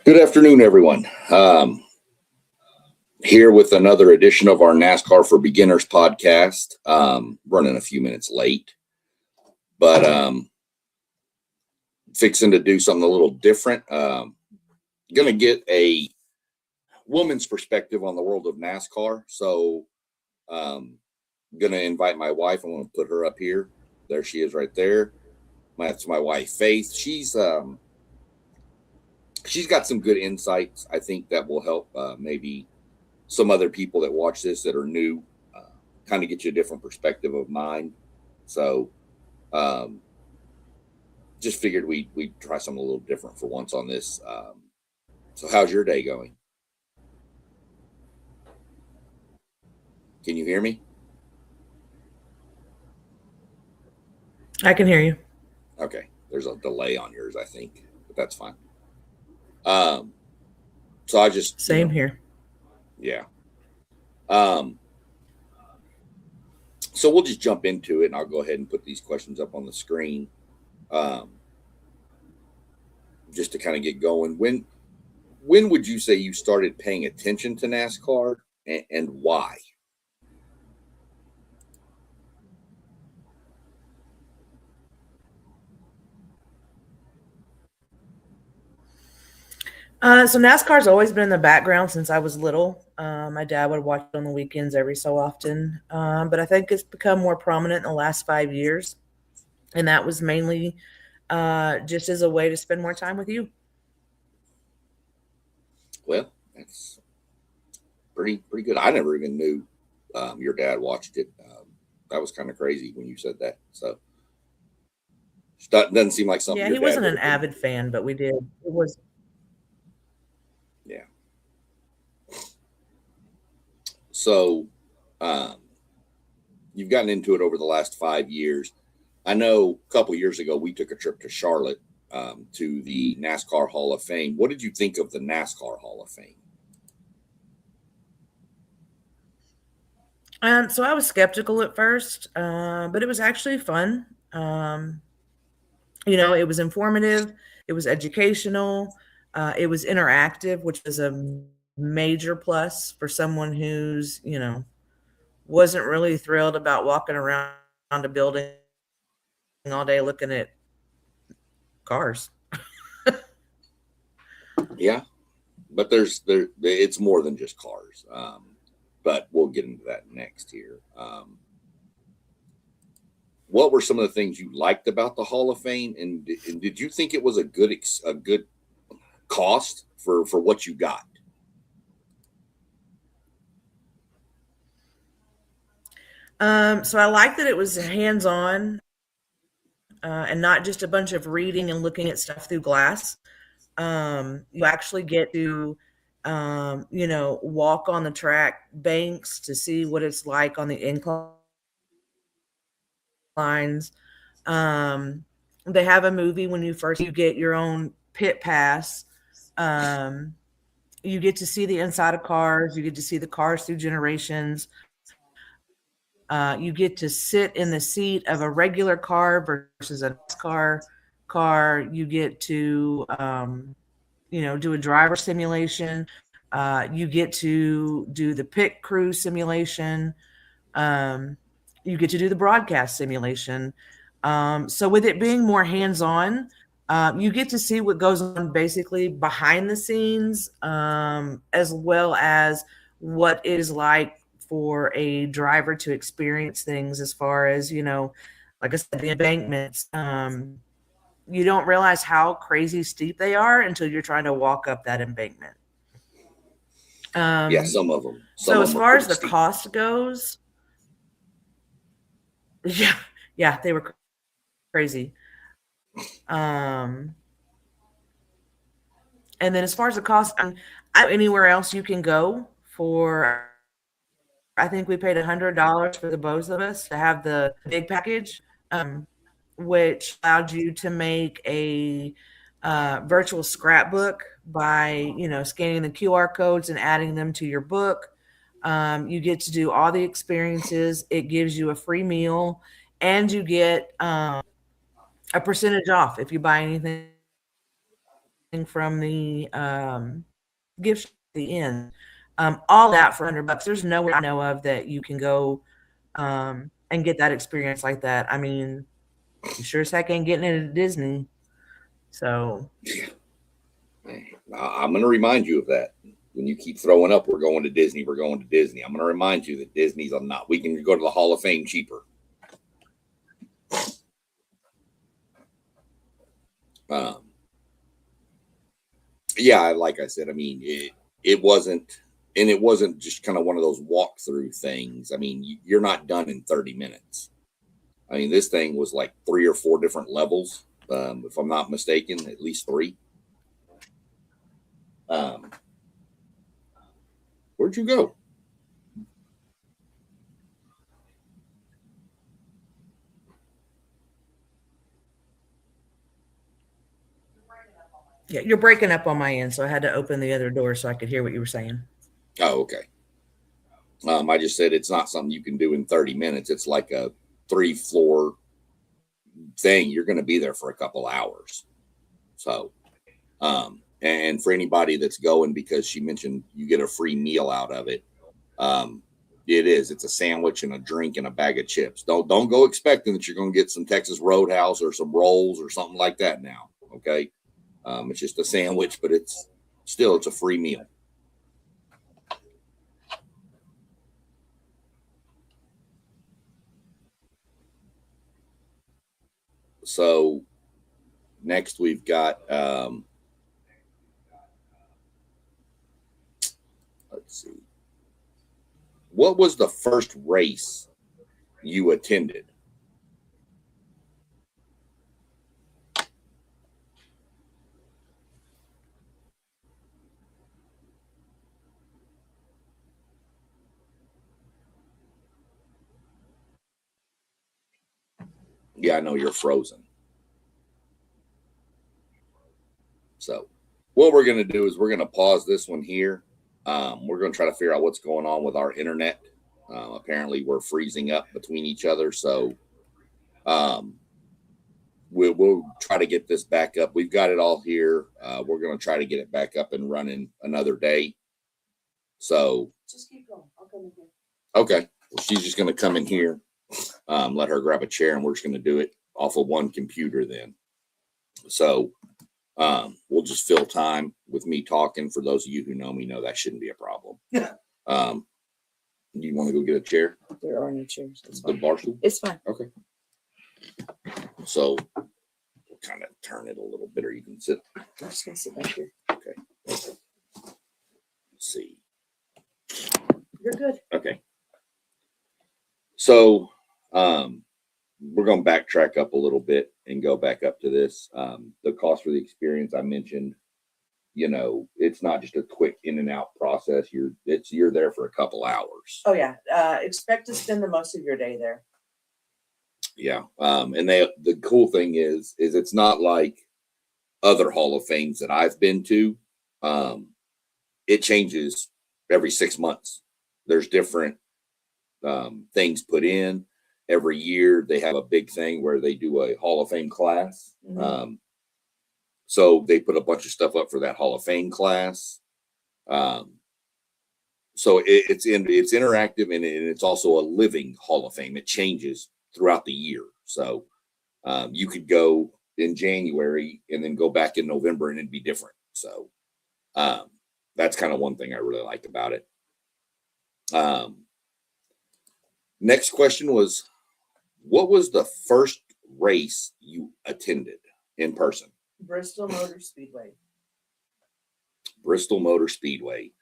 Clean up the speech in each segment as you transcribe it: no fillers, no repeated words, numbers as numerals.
Good afternoon, everyone. Here with another edition of our NASCAR for Beginners podcast. Running a few minutes late, but fixing to do something a little different. Going to get a woman's perspective on the world of NASCAR. So, going to invite my wife. I'm going to put her up here. There she is, right there. That's my wife, Faith. She's got some good insights. I think that will help maybe some other people that watch this that are new, kind of get you a different perspective of mine. So, just figured we'd try something a little different for once on this. So how's your day going? Can you hear me? I can hear you. Okay. There's a delay on yours, I think, but that's fine. So I just, Same here. yeah. So we'll just jump into it, and I'll go ahead and put these questions up on the screen, just to kind of get going. When would you say you started paying attention to NASCAR, and why? So NASCAR's always been in the background since I was little. My dad would watch it on the weekends every so often, but I think it's become more prominent in the last 5 years, and that was mainly just as a way to spend more time with you. Well, that's pretty good. I never even knew your dad watched it. That was kind of crazy when you said that. So doesn't seem like something Yeah, your he dad wasn't would an have been. avid fan, but we did. It was. Yeah. So um, you've gotten into it over the last 5 years. I know a couple years ago we took a trip to Charlotte, to the NASCAR Hall of Fame. What did you think of the NASCAR Hall of Fame? So I was skeptical at first, but it was actually fun. It was informative, it was educational, it was interactive, which is a major plus for someone who's, wasn't really thrilled about walking around a building all day looking at cars. Yeah, but there it's more than just cars. But we'll get into that next here. What were some of the things you liked about the Hall of Fame, and did you think it was a good cost for what you got? So I like that it was hands on, and not just a bunch of reading and looking at stuff through glass. You actually get to, walk on the track banks to see what it's like on the inclines. Um, they have a movie when you get your own pit pass. Um, you get to see the inside of cars. You get to see the cars through generations. You get to sit in the seat of a regular car versus a NASCAR car. You get to, do a driver simulation. You get to do the pit crew simulation. Um, you get to do the broadcast simulation. So with it being more hands-on, you get to see what goes on basically behind the scenes, as well as what it is like for a driver to experience things as far as, like I said, the embankments. You don't realize how crazy steep they are until you're trying to walk up that embankment. Yeah, Um, some so of as them are far as pretty the steep. cost goes, yeah, yeah, they were crazy. Um, and then as far as the cost, I don't know anywhere else you can go for. I think we paid $100 for the both of us to have the big package, which allowed you to make a virtual scrapbook by scanning the QR codes and adding them to your book. You get to do all the experiences. It gives you a free meal, and you get a percentage off if you buy anything from the gift shop at the end. All that for $100. There's nowhere I know of that you can go and get that experience like that. I mean, you sure as heck ain't getting it at Disney. So I'm going to remind you of that. When you keep throwing up, we're going to Disney, we're going to Disney. I'm going to remind you that Disney's not. We can go to the Hall of Fame cheaper. Yeah, like I said, I mean, it wasn't just kind of one of those walkthrough things. I mean, you're not done in 30 minutes. I mean, this thing was like 3 or 4 different levels, if I'm not mistaken, at least 3. Where'd you go? yeah, you're breaking up on my end, so I had to open the other door so I could hear what you were saying. Oh, okay. I just said it's not something you can do in 30 minutes. It's like a 3-floor thing. You're going to be there for a couple hours. So, and for anybody that's going, because she mentioned you get a free meal out of it. It's a sandwich and a drink and a bag of chips. Don't go expecting that you're going to get some Texas Roadhouse or some rolls or something like that now. Okay. It's just a sandwich, but it's a free meal. So next we've got, let's see. What was the first race you attended? Yeah, I know you're frozen. So what we're going to do is we're going to pause this one here. We're going to try to figure out what's going on with our internet. Apparently we're freezing up between each other. So we'll try to get this back up. We've got it all here. We're going to try to get it back up and running another day. So just keep going. I'll come in here. Okay. Well, she's just going to come in here. Let her grab a chair and we're just going to do it off of one computer then. So we'll just fill time with me talking. For those of you who know me, know that shouldn't be a problem. Yeah. You want to go get a chair? There are no chairs. The bar stool? It's fine. Okay. So we'll kind of turn it a little bit, or you can sit. I'm just gonna sit back here. Okay. Let's see. You're good. Okay. So we're going to backtrack up a little bit and go back up to this. The cost for the experience I mentioned, it's not just a quick in and out process. You're there for a couple hours. Oh yeah. Expect to spend the most of your day there. Yeah. And the cool thing is it's not like other Hall of Fames that I've been to. It changes every 6 months. There's different things put in every year. They have a big thing where they do a Hall of Fame class. Mm-hmm. So they put a bunch of stuff up for that Hall of Fame class. So it's interactive, and it's also a living Hall of Fame. It changes throughout the year. So you could go in January and then go back in November and it'd be different. So that's kind of one thing I really liked about it. Next question was, what was the first race you attended in person? Bristol Motor Speedway. Bristol Motor Speedway,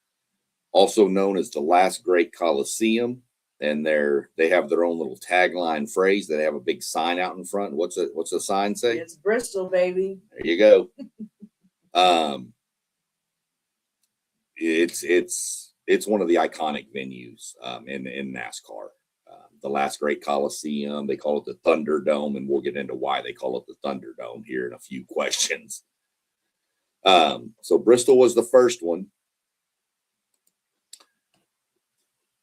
also known as the Last Great Coliseum. And they have their own little tagline phrase. They have a big sign out in front. What's the sign say? It's Bristol, baby. There you go. It's one of the iconic venues in NASCAR. The Last Great Coliseum. They call it the Thunderdome, and we'll get into why they call it the Thunderdome here in a few questions. So Bristol was the first one.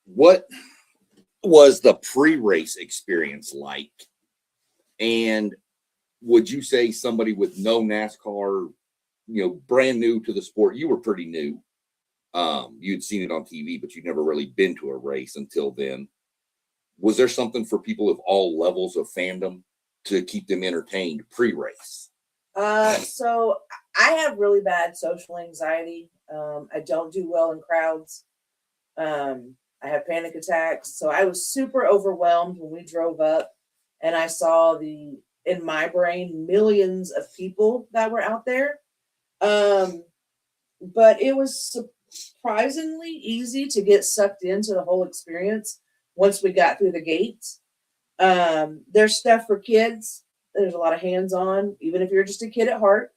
What was the pre-race experience like? And would you say somebody with no NASCAR brand new to the sport. You were pretty new. You'd seen it on TV, but you'd never really been to a race until then. Was there something for people of all levels of fandom to keep them entertained pre-race? So I have really bad social anxiety. I don't do well in crowds. I have panic attacks. So I was super overwhelmed when we drove up and I saw in my brain, millions of people that were out there. But it was surprisingly easy to get sucked into the whole experience once we got through the gates. There's stuff for kids. There's a lot of hands-on, even if you're just a kid at heart.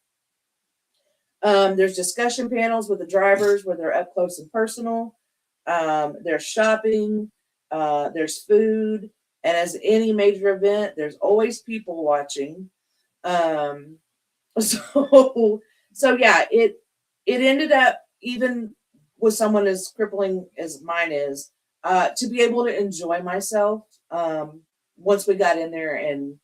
There's discussion panels with the drivers where they're up close and personal. There's shopping. There's food. And as any major event, there's always people watching. So yeah, it ended up, even with someone as crippling as mine is, to be able to enjoy myself once we got in there and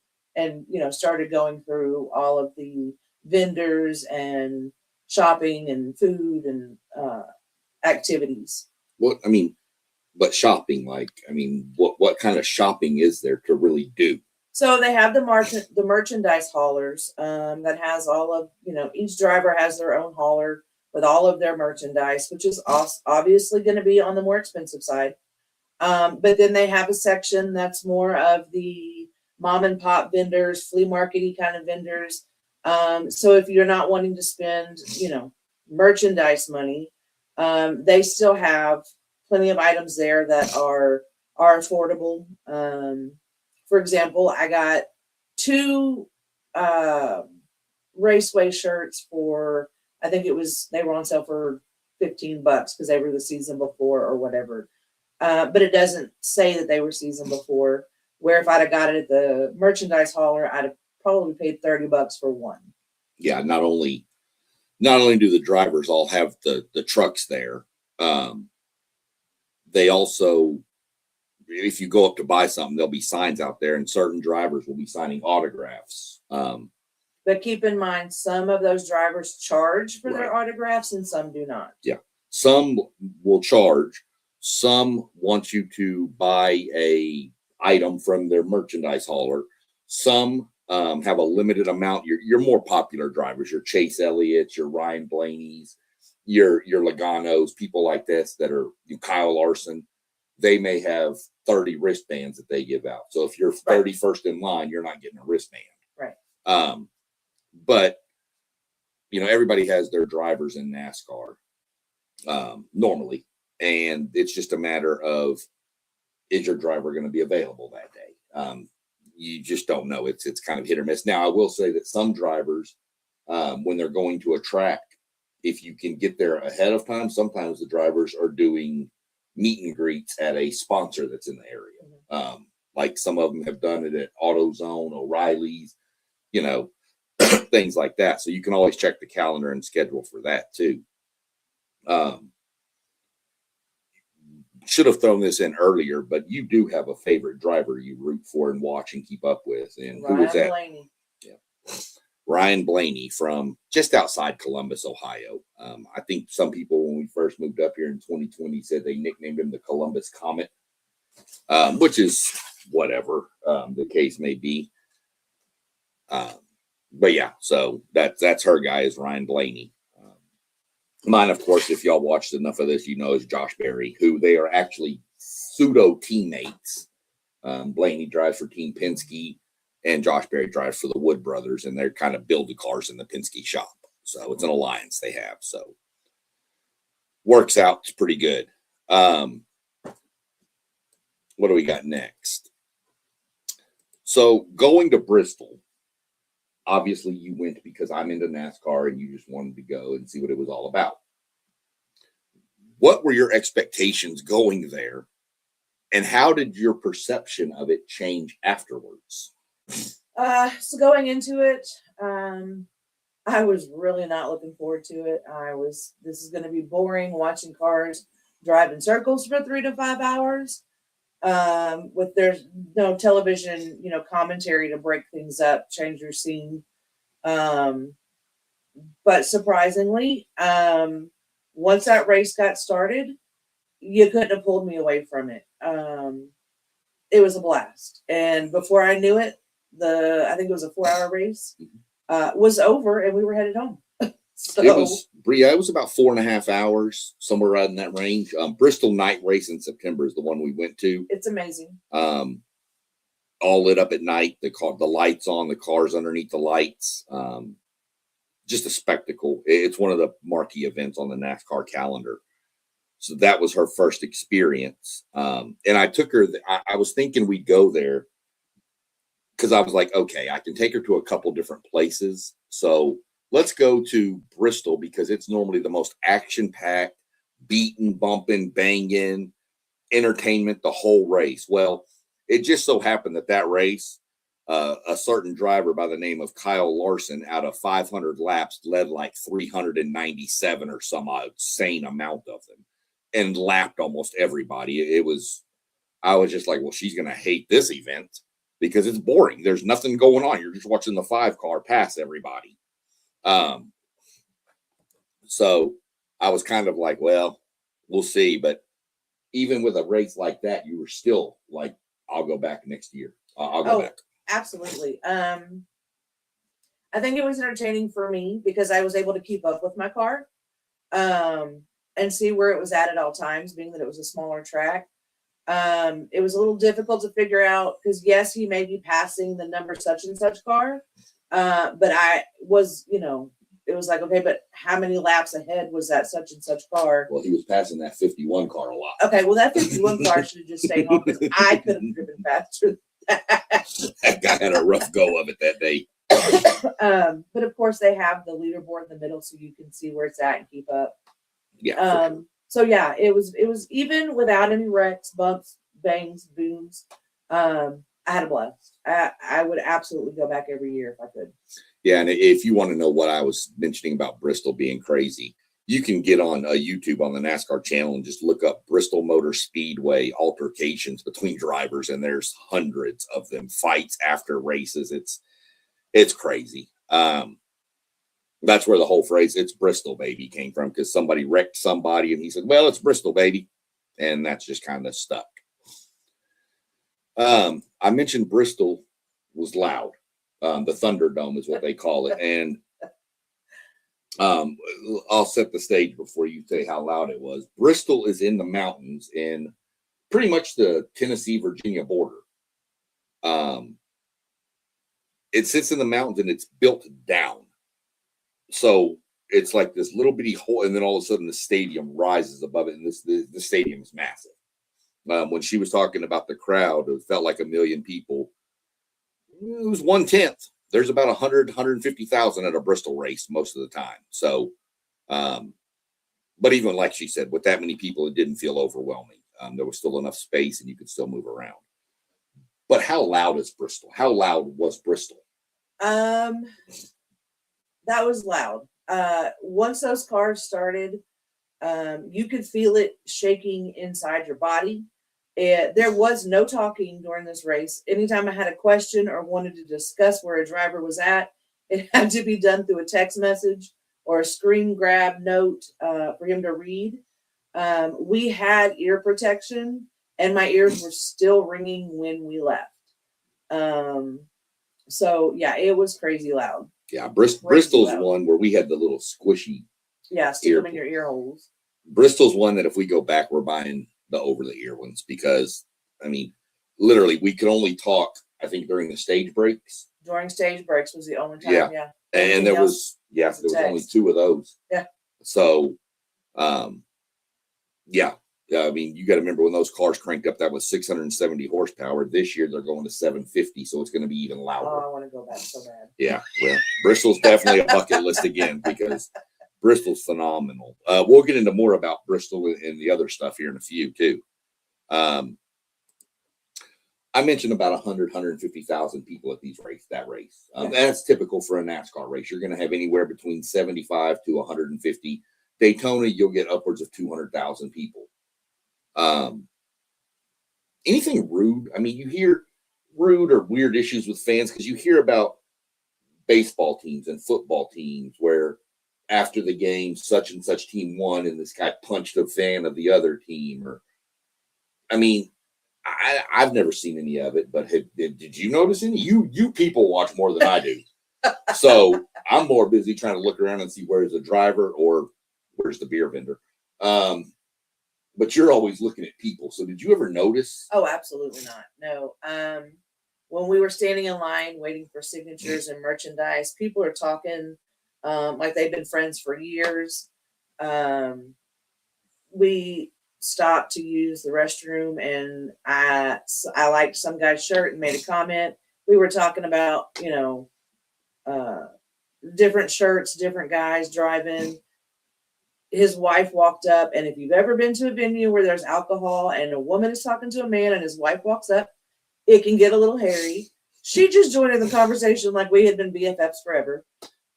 started going through all of the vendors and shopping and food and activities. But shopping, what kind of shopping is there to really do? So they have the merchandise haulers that has all of, each driver has their own hauler with all of their merchandise, which is obviously going to be on the more expensive side. But then they have a section that's more of the mom and pop vendors, flea market-y kind of vendors. So if you're not wanting to spend, merchandise money, they still have plenty of items there that are affordable. For example, I got 2 Raceway shirts for, I think they were on sale for $15 because they were the season before or whatever. But it doesn't say that they were season before, where if I'd have got it at the merchandise hauler, I'd have probably paid $30 for one. Yeah, not only do the drivers all have the trucks there, they also, if you go up to buy something, there'll be signs out there and certain drivers will be signing autographs. But keep in mind, some of those drivers charge for their autographs and some do not. Yeah. Some will charge. Some want you to buy a item from their merchandise hauler. Some have a limited amount. Your more popular drivers, your Chase Elliott's, your Ryan Blaney's, your Logano's, people like this that are Kyle Larson, they may have 30 wristbands that they give out. So if you're 31st in line, you're not getting a wristband. Right. But everybody has their drivers in NASCAR normally, and it's just a matter of, is your driver going to be available that day? You just don't know. It's kind of hit or miss. Now, I will say that some drivers, when they're going to a track, if you can get there ahead of time, sometimes the drivers are doing meet and greets at a sponsor that's in the area. Mm-hmm. Like some of them have done it at AutoZone, O'Reilly's, things like that. So you can always check the calendar and schedule for that too. Should have thrown this in earlier, but you do have a favorite driver you root for and watch and keep up with. And who is that? Blaney. Yeah. Ryan Blaney from just outside Columbus, Ohio. I think some people, when we first moved up here in 2020, said they nicknamed him the Columbus Comet, which is whatever the case may be. But yeah, so that's her guy, is Ryan Blaney. Mine, of course, if y'all watched enough of this, is Josh Berry, who they are actually pseudo teammates. Blaney drives for Team Penske, and Josh Berry drives for the Wood Brothers, and they're kind of build the cars in the Penske shop. So it's an alliance they have. So works out. It's pretty good. What do we got next? So going to Bristol, obviously you went because I'm into NASCAR and you just wanted to go and see what it was all about. What were your expectations going there, and how did your perception of it change afterwards? So going into it, I was really not looking forward to it. This is going to be boring, watching cars drive in circles for 3 to 5 hours. With there's no television, commentary to break things up, change your scene. But surprisingly, once that race got started, you couldn't have pulled me away from it. It was a blast. And before I knew it, I think it was a 4-hour race, was over and we were headed home. So It was about 4.5 hours, somewhere right in that range. Bristol night race in September is the one we went to. it's amazing. All lit up at night, the lights on, the cars underneath the lights. Just a spectacle. It's one of the marquee events on the NASCAR calendar. So that was her first experience. And I took her, I was thinking we'd go there because I was like, okay, I can take her to a couple different places. So let's go to Bristol because it's normally the most action-packed, beating, bumping, banging, entertainment, the whole race. Well, it just so happened that race, a certain driver by the name of Kyle Larson, out of 500 laps, led like 397 or some insane amount of them and lapped almost everybody. I was just like, well, she's going to hate this event because it's boring. There's nothing going on. You're just watching the 5-car pass everybody. So I was kind of like, well, we'll see. But even with a race like that, you were still like, I'll go back next year. I'll go back. Absolutely. I think it was entertaining for me because I was able to keep up with my car and see where it was at all times, being that it was a smaller track. It was a little difficult to figure out because, yes, he may be passing the number such and such car. But I was, it was like, okay, but how many laps ahead was that such and such car? Well, he was passing that 51 car a lot. Okay, well, that 51 car should have just stayed home because I could have driven faster than that. That guy had a rough go of it that day. But of course, they have the leaderboard in the middle so you can see where it's at and keep up. Yeah. Sure. So yeah, it was even without any wrecks, bumps, bangs, booms. I had a blast. I would absolutely go back every year if I could. Yeah, and if you want to know what I was mentioning about Bristol being crazy, you can get on YouTube on the NASCAR channel and just look up Bristol Motor Speedway altercations between drivers, and there's hundreds of them, fights after races. It's crazy. That's where the whole phrase "it's Bristol, baby" came from, because somebody wrecked somebody and he said, well, it's Bristol, baby. And that's just kind of stuck. I mentioned Bristol was loud. The Thunderdome is what they call it. And I'll set the stage before you say how loud it was. Bristol is in the mountains in pretty much the Tennessee-Virginia border. It sits in the mountains and it's built down. So it's like this little bitty hole, and then all of a sudden the stadium rises above it, and the stadium is massive. When she was talking about the crowd, it felt like 1 million people. It was 1/10. There's about 150,000 at a Bristol race most of the time. So, but even like she said, with that many people, it didn't feel overwhelming. There was still enough space and you could still move around. But how loud is Bristol? How loud was Bristol? That was loud. Once those cars started, you could feel it shaking inside your body. There was no talking during this race. Anytime I had a question or wanted to discuss where a driver was at, it had to be done through a text message or a screen grab note for him to read. We had ear protection, and my ears were still ringing when we left. So, yeah, it was crazy loud. Yeah, Bristol's loud. One where we had the little squishy. Yeah, stick them in your ear holes. Bristol's one that if we go back, we're buying the over-the-ear ones because, I mean, literally, we could only talk, I think, during the stage breaks. During stage breaks was the only time, yeah. And there was only 2 of those. Yeah. So, yeah. I mean, you got to remember when those cars cranked up, that was 670 horsepower. This year, they're going to 750, so it's going to be even louder. Oh, I want to go back so bad. Yeah, well, Bristol's definitely a bucket list again because Bristol's phenomenal. We'll get into more about Bristol and the other stuff here in a few, too. I mentioned about 150,000 people at that race. That's typical for a NASCAR race. You're going to have anywhere between 75 to 150. Daytona, you'll get upwards of 200,000 people. Anything rude? I mean, you hear rude or weird issues with fans because you hear about baseball teams and football teams where after the game, such and such team won, and this guy punched a fan of the other team. Or, I mean, I've never seen any of it, but did you notice any? You people watch more than I do, so I'm more busy trying to look around and see where's the driver or where's the beer vendor. But you're always looking at people. So did you ever notice? Oh, absolutely not. No. When we were standing in line waiting for signatures and merchandise, people are talking like they've been friends for years. We stopped to use the restroom, and I liked some guy's shirt and made a comment. We were talking about, different shirts, different guys driving. His wife walked up, and if you've ever been to a venue where there's alcohol and a woman is talking to a man and his wife walks up, it can get a little hairy. She just joined in the conversation like we had been BFFs forever.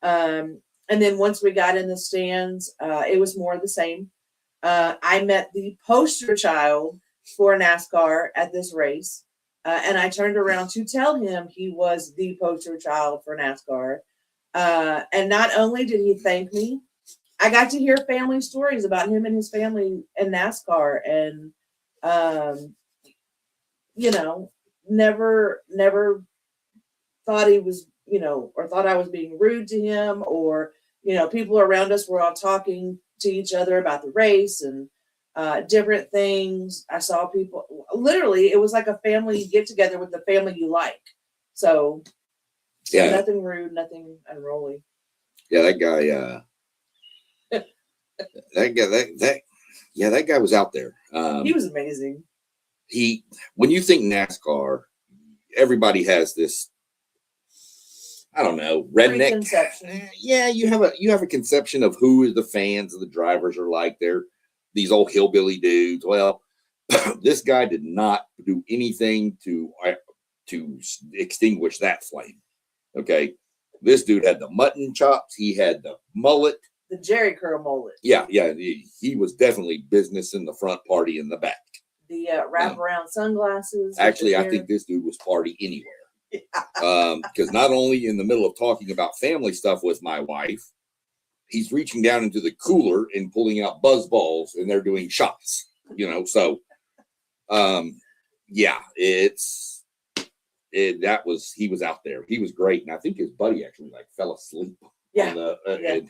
And then once we got in the stands, it was more of the same. I met the poster child for NASCAR at this race, and I turned around to tell him he was the poster child for NASCAR. And not only did he thank me, I got to hear family stories about him and his family in NASCAR, and never thought he was, or thought I was being rude to him, or people around us were all talking to each other about the race and different things. I saw people, literally, it was like a family get together with the family you like. So yeah, nothing rude, nothing unruly. Yeah, that guy. That guy was out there. He was amazing. When you think NASCAR, everybody has this, I don't know, redneck conception. Yeah, you have a conception of who the fans of the drivers are like. They're these old hillbilly dudes. Well, this guy did not do anything to extinguish that flame. Okay, this dude had the mutton chops. He had the mullet. The Jerry curl mullet. Yeah. He was definitely business in the front, party in the back. The wraparound sunglasses. Actually, I think this dude was party anywhere. Because not only in the middle of talking about family stuff with my wife, he's reaching down into the cooler and pulling out buzz balls, and they're doing shots. So he was out there. He was great, and I think his buddy actually fell asleep. Yeah.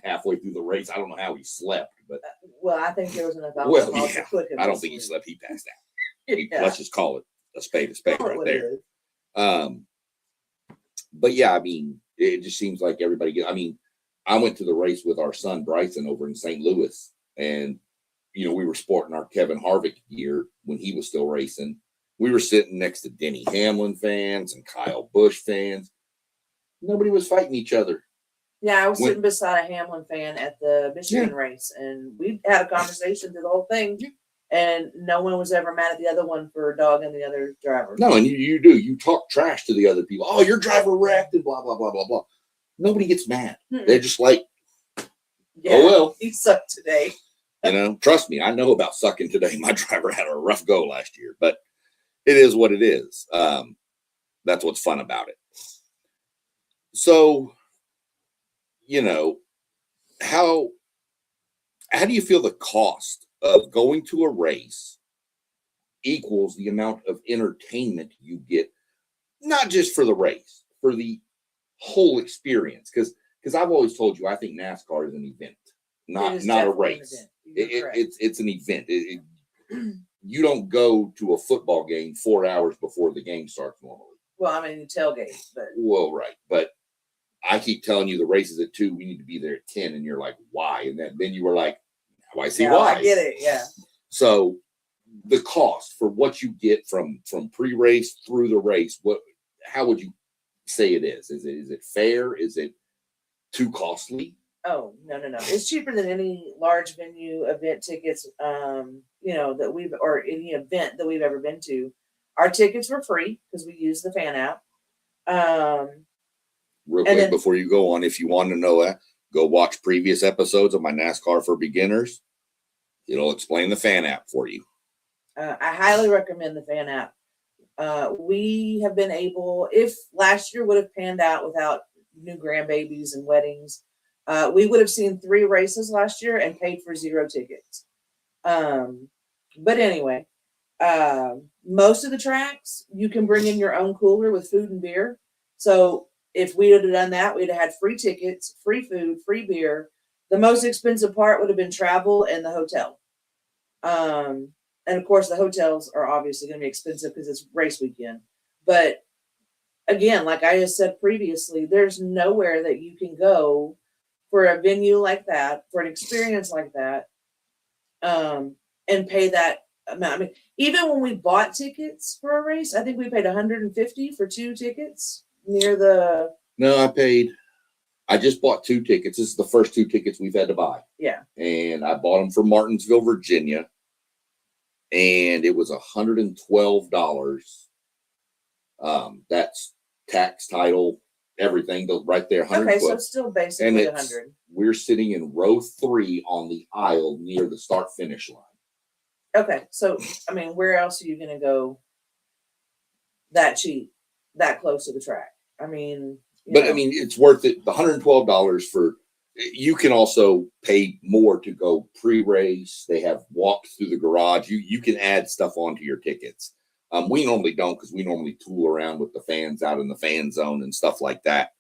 Halfway through the race. I don't know how he slept, but I think there was enough alcohol to put him I don't to think he sleep. slept. He passed out. Let's just call it a spade right there. But yeah, I mean, it just seems like everybody I went to the race with our son Bryson over in St. Louis, and we were sporting our Kevin Harvick gear when he was still racing. We were sitting next to Denny Hamlin fans and Kyle Busch fans. Nobody was fighting each other. Yeah, I was sitting beside a Hamlin fan at the Michigan race, and we had a conversation through the whole thing, and no one was ever mad at the other one for dogging the other driver. No, and you do. You talk trash to the other people. Oh, your driver wrecked and blah, blah, blah, blah, blah. Nobody gets mad. They're just like, oh, well. He sucked today. Trust me, I know about sucking today. My driver had a rough go last year, but it is what it is. That's what's fun about it. So, how do you feel the cost of going to a race equals the amount of entertainment you get, not just for the race, for the whole experience? Because I've always told you, I think NASCAR is an event, not a race. It's an event. You don't go to a football game 4 hours before the game starts normally. Well, I mean, tailgate, but well, right, but I keep telling you the race is at 2. We need to be there at 10, and you're like, why? And then you were like, now I see why. I get it. Yeah. So the cost for what you get from pre-race through the race, how would you say it is? Is it fair? Is it too costly? Oh, no. It's cheaper than any large venue event tickets, that or any event that we've ever been to. Our tickets were free because we use the fan app. Real quick before you go on, if you want to know that, go watch previous episodes of my NASCAR for Beginners. It'll explain the fan app for you. I highly recommend the fan app. We have been able, if last year would have panned out without new grandbabies and weddings, We would have seen 3 races last year and paid for 0 tickets. But anyway, most of the tracks, you can bring in your own cooler with food and beer. So if we would have done that, we'd have had free tickets, free food, free beer. The most expensive part would have been travel and the hotel. And of course, the hotels are obviously going to be expensive because it's race weekend. But again, like I just said previously, there's nowhere that you can go for a venue like that, for an experience like that, and pay that amount. I mean, even when we bought tickets for a race, I think we paid $150 for 2 tickets near the. No, I just bought 2 tickets. This is the first 2 tickets we've had to buy. Yeah. And I bought them for Martinsville, Virginia. And it was $112. That's tax, title, everything right there. Okay, so it's still basically 100. We're sitting in row 3 on the aisle near the start finish line. Okay, so I mean, where else are you going to go that cheap, that close to the track? I mean, I mean, it's worth it. The $112 for. You can also pay more to go pre-race. They have walked through the garage. You can add stuff onto your tickets. We normally don't because we normally tool around with the fans out in the fan zone and stuff like that.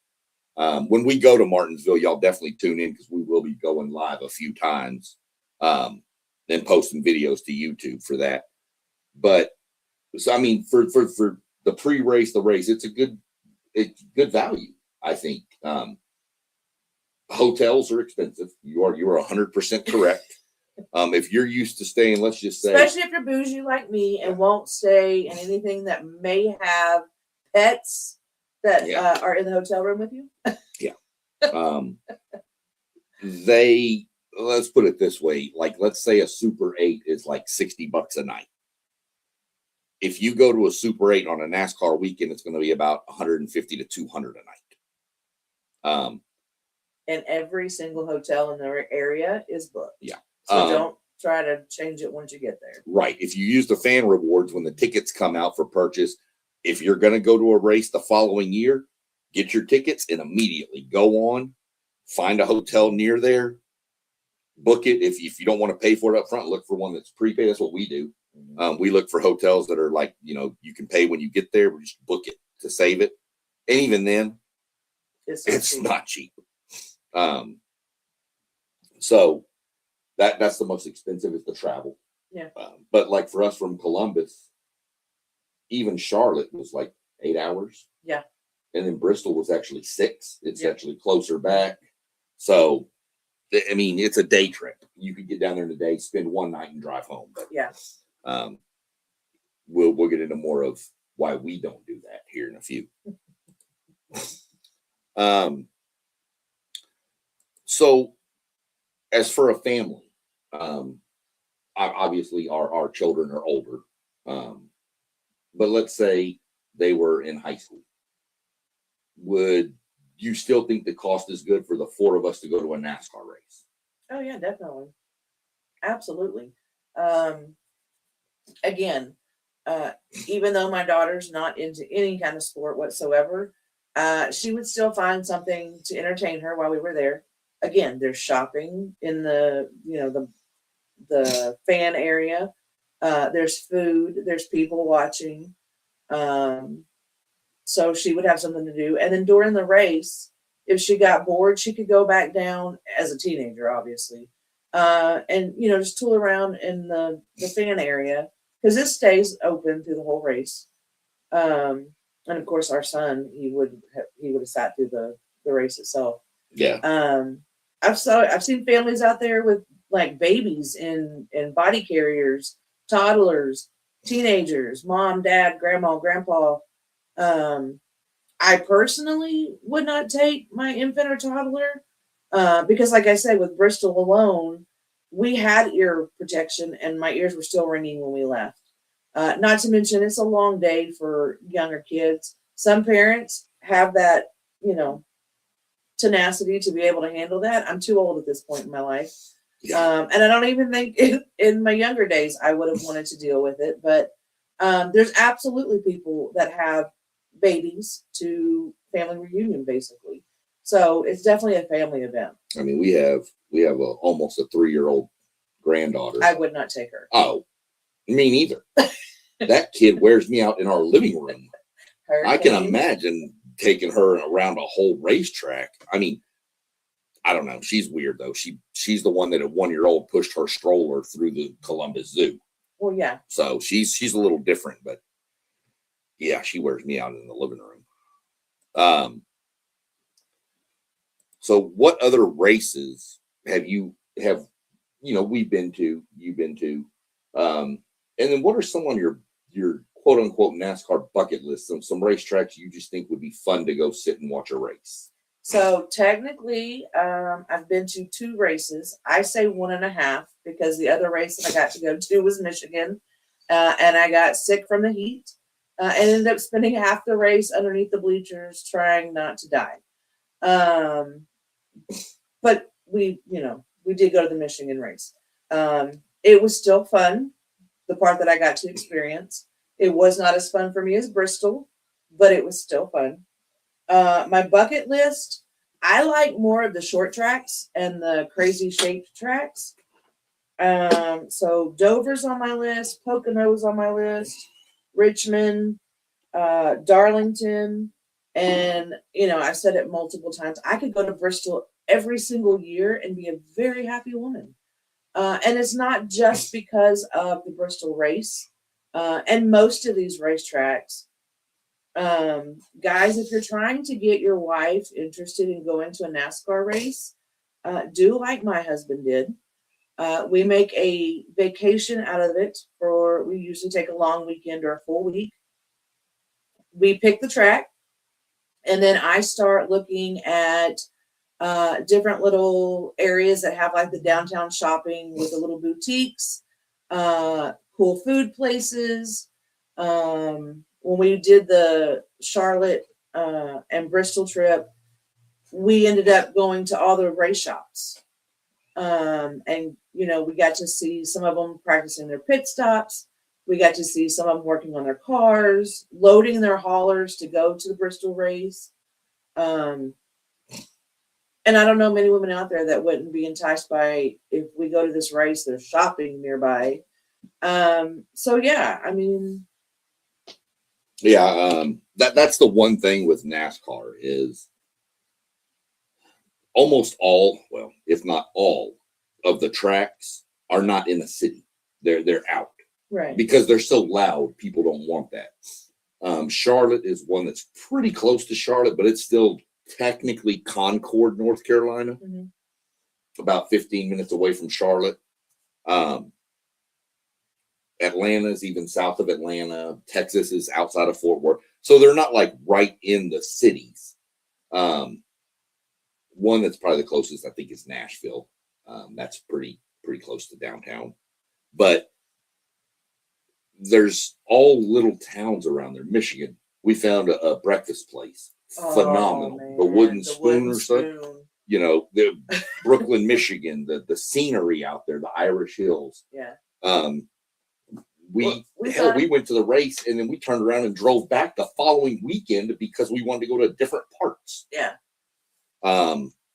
When we go to Martinsville, y'all definitely tune in because we will be going live a few times and posting videos to YouTube for that. But so I mean, for the pre-race, the race, it's good value, I think. Hotels are expensive. You are 100% correct. If you're used to staying, let's just say, especially if you're bougie like me and won't stay in anything that may have pets that are in the hotel room with you. Yeah. Let's put it this way. Like, let's say a Super 8 is like $60 a night. If you go to a Super 8 on a NASCAR weekend, it's going to be about $150 to $200 a night. And every single hotel in the area is booked. Yeah. So don't try to change it once you get there. Right. If you use the fan rewards when the tickets come out for purchase, if you're going to go to a race the following year, get your tickets and immediately go on, find a hotel near there, book it. If you don't want to pay for it up front, look for one that's prepaid. That's what we do. We look for hotels that are like, you can pay when you get there. We just book it to save it. And even then, it's not cheap. So that's the most expensive is the travel. Yeah. But like for us from Columbus, even Charlotte was like 8 hours. Yeah. And then Bristol was actually 6. It's actually closer back. So, I mean, it's a day trip. You could get down there in a day, spend one night and drive home. But we'll get into more of why we don't do that here in a few. So as for a family, obviously our children are older, but let's say they were in high school. Would you still think the cost is good for the 4 of us to go to a NASCAR race? Oh yeah, definitely. Absolutely. Again, even though my daughter's not into any kind of sport whatsoever, she would still find something to entertain her while we were there. Again, there's shopping in the fan area. There's food. There's people watching. So she would have something to do. And then during the race, if she got bored, she could go back down as a teenager, obviously, and just tool around in the fan area because this stays open through the whole race. And of course, our son he would have sat through the race itself. Yeah. I've seen families out there with like babies in body carriers, toddlers, teenagers, mom, dad, grandma, grandpa. I personally would not take my infant or toddler because, like I said, with Bristol alone, we had ear protection and my ears were still ringing when we left. Not to mention, it's a long day for younger kids. Some parents have that, tenacity to be able to handle that. I'm too old at this point in my life. Yeah. And I don't even think in my younger days I would have wanted to deal with it. But there's absolutely people that have babies to family reunion, basically. So it's definitely a family event. I mean, we have almost a 3-year-old granddaughter. I would not take her. Oh, me neither. That kid wears me out in our living room. I can imagine taking her around a whole racetrack. I mean, I don't know. She's weird though. She's the one that at 1-year-old pushed her stroller through the Columbus Zoo. Well, yeah. So she's a little different, but yeah, she wears me out in the living room. So what other races have we've been to, you've been to, and then what are some on your quote unquote NASCAR bucket list? Some racetracks you just think would be fun to go sit and watch a race. So technically, I've been to 2 races. I say 1.5 because the other race that I got to go to was Michigan, and I got sick from the heat and ended up spending half the race underneath the bleachers trying not to die. But we did go to the Michigan race. It was still fun, the part that I got to experience. It was not as fun for me as Bristol, but it was still fun. My bucket list, I like more of the short tracks and the crazy shaped tracks. So Dover's on my list, Pocono's on my list, Richmond, Darlington, and I've said it multiple times. I could go to Bristol every single year and be a very happy woman. And it's not just because of the Bristol race. And most of these racetracks, guys, if you're trying to get your wife interested in going to a NASCAR race, do like my husband did. We make a vacation out of it. We usually take a long weekend or a full week. We pick the track, and then I start looking at different little areas that have like the downtown shopping with the little boutiques, cool food places. When we did the Charlotte and Bristol trip, we ended up going to all the race shops. And, we got to see some of them practicing their pit stops. We got to see some of them working on their cars, loading their haulers to go to the Bristol race. And I don't know many women out there that wouldn't be enticed by, if we go to this race, there's shopping nearby. So yeah, I mean. Yeah, that's the one thing with NASCAR is almost all, well, if not all of the tracks are not in the city. They're out. Right. Because they're so loud, people don't want that. Charlotte is one that's pretty close to Charlotte, but it's still technically Concord, North Carolina. Mm-hmm. About 15 minutes away from Charlotte. Atlanta is even south of Atlanta. Texas is outside of Fort Worth. So they're not like right in the cities. One that's probably the closest, I think, is Nashville. That's pretty close to downtown. But there's all little towns around there. Michigan, we found a breakfast place. Phenomenal. Man. The Wooden Spoon or something. The Brooklyn, Michigan, the scenery out there, the Irish Hills. Yeah. We went to the race and then we turned around and drove back the following weekend because we wanted to go to different parts. Yeah.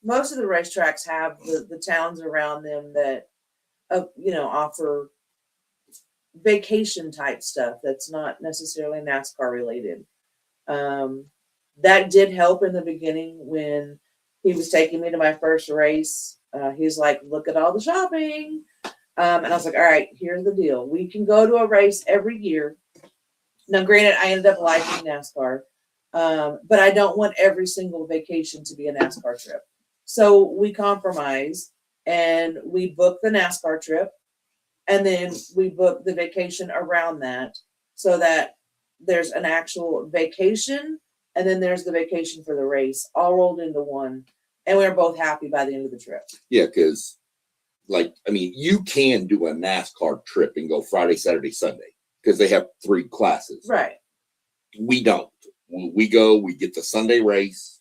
Most of the racetracks have the towns around them that, offer vacation type stuff that's not necessarily NASCAR related. That did help in the beginning when he was taking me to my first race. He's like, look at all the shopping. And I was like, all right, here's the deal. We can go to a race every year. Now, granted, I ended up liking NASCAR, but I don't want every single vacation to be a NASCAR trip. So we compromised and we booked the NASCAR trip. And then we booked the vacation around that so that there's an actual vacation and then there's the vacation for the race all rolled into one. And we were both happy by the end of the trip. Yeah, because you can do a NASCAR trip and go Friday, Saturday, Sunday because they have 3 classes. Right. We don't. When we go, we get the Sunday race.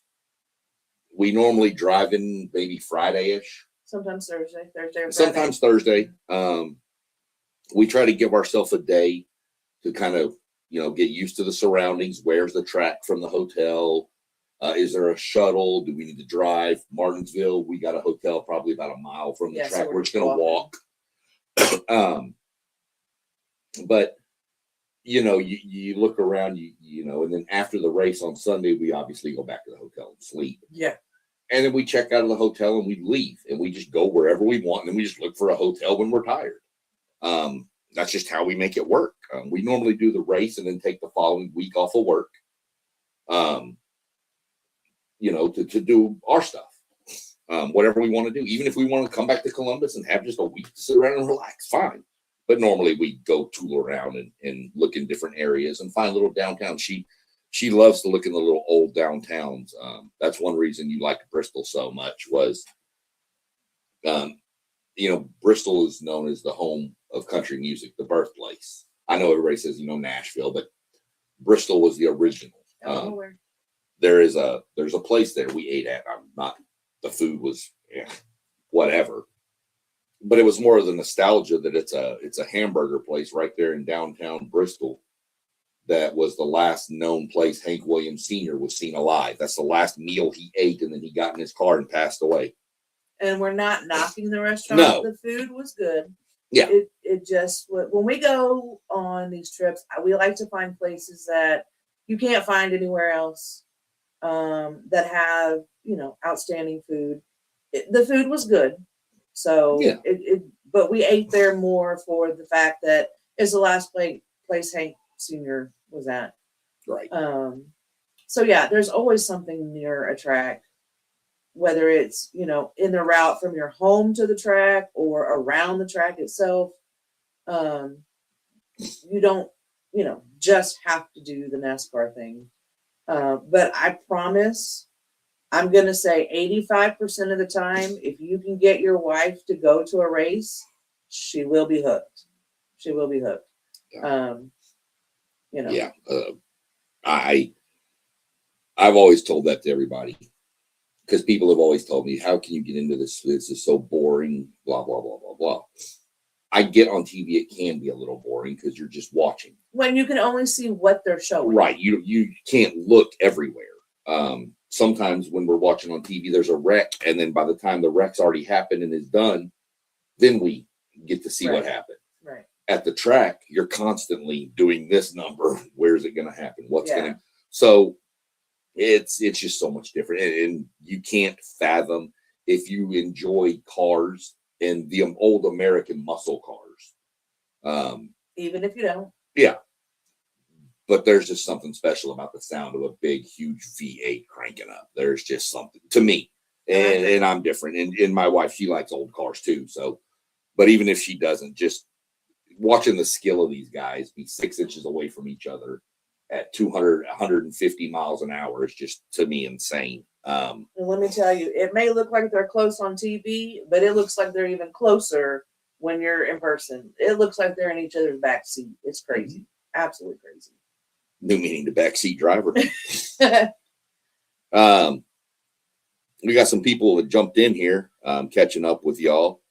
We normally drive in maybe Friday-ish. Sometimes Thursday or Friday. Sometimes Thursday. We try to give ourselves a day to kind of, get used to the surroundings. Where's the track from the hotel? Is there a shuttle? Do we need to drive? Martinsville, we got a hotel probably about a mile from the Yeah, so track. we're We're just going to walking. walk. But you look around, and then after the race on Sunday, we obviously go back to the hotel and sleep. Yeah. And then we check out of the hotel and we leave and we just go wherever we want. And then we just look for a hotel when we're tired. That's just how we make it work. We normally do the race and then take the following week off of work, to do our stuff, whatever we want to do. Even if we want to come back to Columbus and have just a week to sit around and relax, fine. But normally we go tool around and look in different areas and find little downtown. She loves to look in the little old downtowns. That's one reason you liked Bristol so much was, Bristol is known as the home of country music, the birthplace. I know everybody says, Nashville, but Bristol was the original. There's a place there we ate at. The food was whatever, but it was more of the nostalgia that it's a hamburger place right there in downtown Bristol. That was the last known place Hank Williams Sr. was seen alive. That's the last meal he ate, and then he got in his car and passed away. And we're not knocking the restaurant. No. The food was good. Yeah. It just, when we go on these trips, we like to find places that you can't find anywhere else, that have, outstanding food. The food was good. So, yeah. But we ate there more for the fact that it's the last place Hank Senior was at. Right. So yeah, there's always something near a track, whether it's, in the route from your home to the track or around the track itself. You don't, just have to do the NASCAR thing. But I promise, I'm going to say 85% of the time, if you can get your wife to go to a race, she will be hooked. She will be hooked. Yeah. Yeah. I've always told that to everybody because people have always told me, how can you get into this? This is so boring, blah, blah, blah, blah, blah. I get on TV. It can be a little boring because you're just watching. When you can only see what they're showing. Right. You can't look everywhere. Sometimes when we're watching on TV, there's a wreck. And then by the time the wreck's already happened and is done, then we get to see what happened. Right. At the track, you're constantly doing this number. Where's it going to happen? What's going to? So it's just so much different, and you can't fathom if you enjoy cars and the old American muscle cars. Even if you don't. Yeah. But there's just something special about the sound of a big, huge V8 cranking up. There's just something to me, and I'm different. And my wife, she likes old cars too. So, but even if she doesn't, just watching the skill of these guys be 6 inches away from each other at 200, 150 miles an hour is just, to me, insane. And let me tell you, it may look like they're close on TV, but it looks like they're even closer when you're in person. It looks like they're in each other's back seat. It's crazy. Mm-hmm. Absolutely crazy. New meaning the backseat driver. We got some people that jumped in here, catching up with y'all.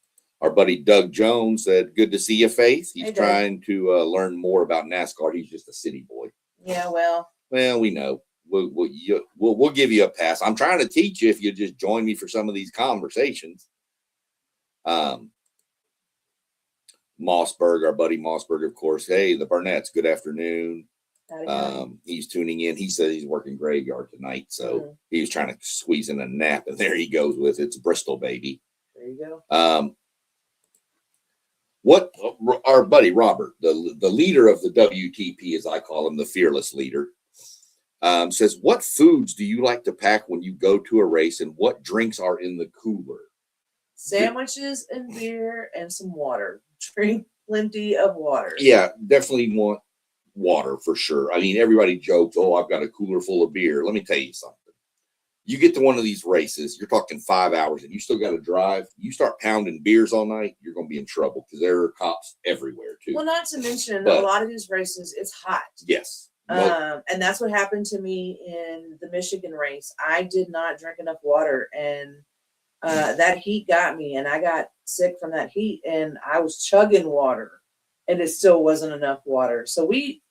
Our buddy Doug Jones said, "Good to see you, Faith." He's trying to learn more about NASCAR. He's just a city boy. Yeah, well, we know. We'll give you a pass. I'm trying to teach you if you just join me for some of these conversations. Mossberg, our buddy Mossberg, of course. Hey, the Burnett's. Good afternoon. He's tuning in. He said he's working graveyard tonight, so he was trying to squeeze in a nap, and there he goes with it's Bristol, baby. There you go. What our buddy Robert, the leader of the WTP, as I call him, the fearless leader, says, "What foods do you like to pack when you go to a race, and what drinks are in the cooler?" Sandwiches and beer and some water. Drink plenty of water. Yeah, definitely want water for sure. I mean, everybody jokes, "Oh, I've got a cooler full of beer." Let me tell you something. You get to one of these races, you're talking 5 hours, and you still got to drive. You start pounding beers all night, you're going to be in trouble because there are cops everywhere too. Well, not to mention a lot of these races, it's hot. Yes. And that's what happened to me in the Michigan race. I did not drink enough water, and that heat got me, and I got sick from that heat, and I was chugging water, and it still wasn't enough water. So we,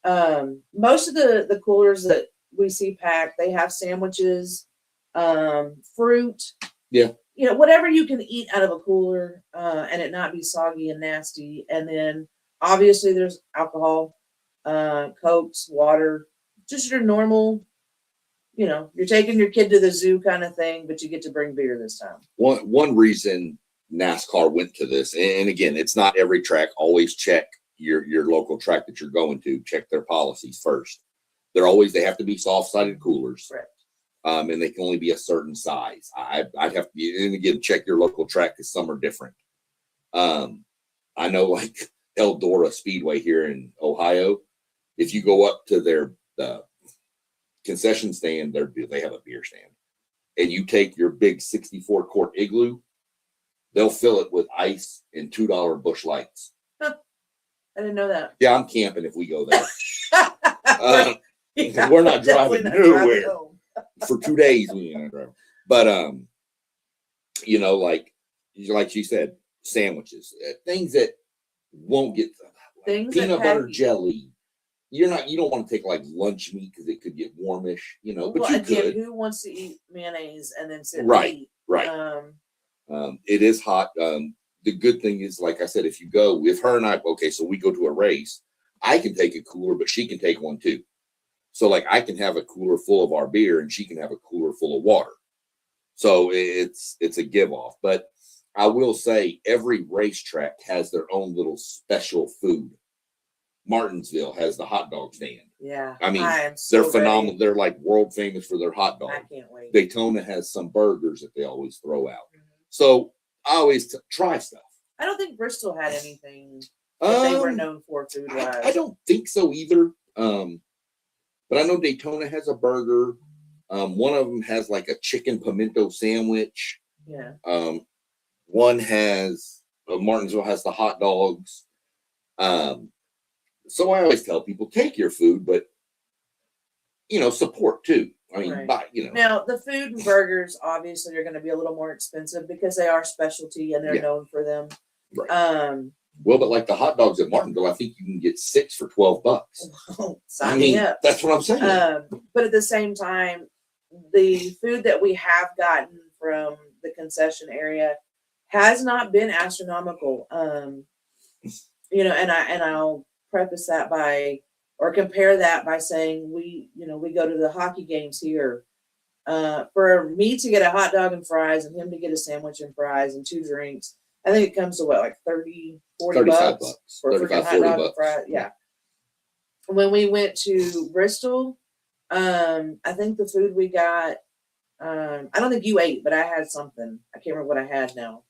most of the coolers that we see packed. They have sandwiches, fruit. Yeah. You know, whatever you can eat out of a cooler, and it not be soggy and nasty. And then obviously there's alcohol, Cokes, water, just your normal, you know, you're taking your kid to the zoo kind of thing, but you get to bring beer this time. One reason NASCAR went to this, and again, it's not every track. Always check your local track that you're going to. Check their policies first. They have to be soft-sided coolers. Correct. And they can only be a certain size. I'd have to, and again, check your local track because some are different. I know like Eldora Speedway here in Ohio, if you go up to their concession stand, they have a beer stand, and you take your big 64 quart igloo, they'll fill it with ice and $2 Busch Lights. I didn't know that. Yeah, I'm camping if we go there. Yeah, we're not driving nowhere. home. For 2 days we ain't driving. But you know, like you said, sandwiches, things that won't get Things peanut that butter pack- jelly. You don't want to take like lunch meat because it could get warmish, you know. But Well, you again, could. who wants to eat mayonnaise and then sit Right, and eat? right. It is hot. The good thing is, like I said, if you go with her and I, okay, so we go to a race, I can take a cooler, but she can take one too. So like I can have a cooler full of our beer and she can have a cooler full of water. So it's a give off. But I will say every racetrack has their own little special food. Martinsville has the hot dog stand. Yeah. I mean, am so They're phenomenal. ready. They're like world famous for their hot I dog. can't wait. Daytona has some burgers that they always throw out. Mhm. So I always try stuff. I don't think Bristol had anything that they were Um, known for food I wise. don't think so either. But I know Daytona has a burger. One of them has like a chicken pimento sandwich. Yeah. One has Martinsville has the hot dogs. So I always tell people take your food, but support too. I mean, Right. buy, Now the food and burgers obviously are going to be a little more expensive because they are specialty and they're Yeah. known for them. Right. Well, but like the hot dogs at Martinsville, I think you can get 6 for $12. Sign me up. That's what I'm saying. But at the same time, the food that we have gotten from the concession area has not been astronomical. And I'll preface that or compare that by saying we go to the hockey games here. For me to get a hot dog and fries and him to get a sandwich and fries and 2 drinks, I think it comes to what, like 30, 40 $35 bucks for a freaking 35, hot 40 dog and bucks. fries. Yeah. When we went to Bristol, I think the food we got, I don't think you ate, but I had something. I can't remember what I had now.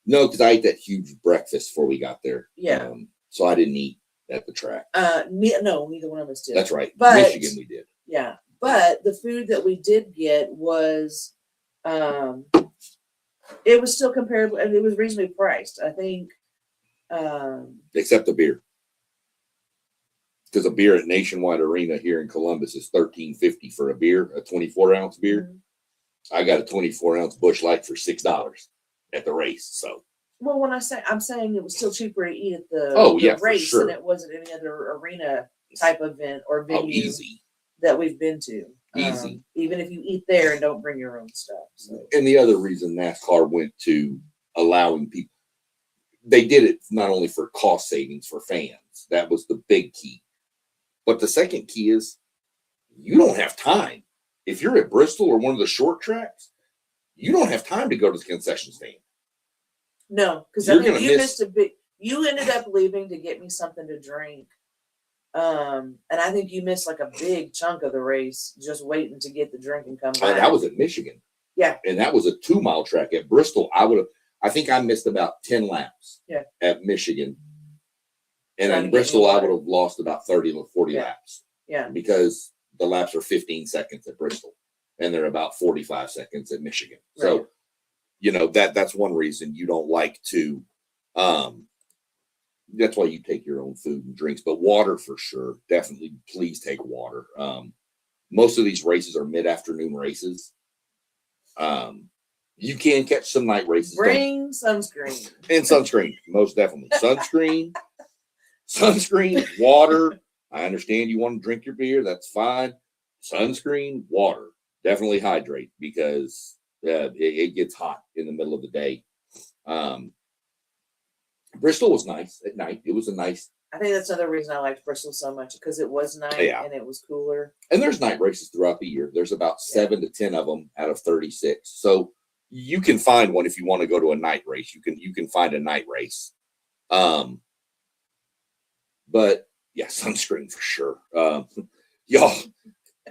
No, because I ate that huge breakfast before we got there. Yeah. So I didn't eat at the track. No, neither one of us did. That's right. But- Michigan, we did. Yeah. But the food that we did get was, it was still comparable and it was reasonably priced. I think, Except the beer. Because a beer at Nationwide Arena here in Columbus is $13.50 for a beer, a 24-ounce beer. I got a 24-ounce Busch Light for $6 at the race. So well, when I'm saying it was still cheaper to eat at the, Oh, the yeah, for race sure. than it was at any other arena type event or oh, venue easy. that we've been to. Easy. Even if you eat there and don't bring your own stuff. So. And the other reason NASCAR went to allowing people, they did it not only for cost savings for fans. That was the big key. But the second key is you don't have time. If you're at Bristol or one of the short tracks, you don't have time to go to the concession stand. No, because You're I think gonna you miss- missed a big. You ended up leaving to get me something to drink, and I think you missed like a big chunk of the race just waiting to get the drink and come back. That was at Michigan. Yeah. And that was a 2-mile track. At Bristol, I think I missed about 10 laps at Michigan. And Trying to in get Bristol, you I water. would have lost about 30 to 40 Yeah. laps Yeah, because the laps are 15 seconds at Bristol and they're about 45 seconds at Michigan. So, Right. that's one reason you don't like to, that's why you take your own food and drinks, but water for sure. Definitely please take water. Most of these races are mid-afternoon races. You can catch some night races. bring sunscreen. And sunscreen, most definitely. Sunscreen, water. I understand you want to drink your beer. That's fine. Sunscreen, water, definitely hydrate because it gets hot in the middle of the day. Bristol was nice at night. It was a nice. I think that's another reason I liked Bristol so much because it was night and it was cooler. And there's night races throughout the year. There's about 7 to 10 of them out of 36. So you can find one if you want to go to a night race. You can find a night race. But yeah, sunscreen for sure. Y'all,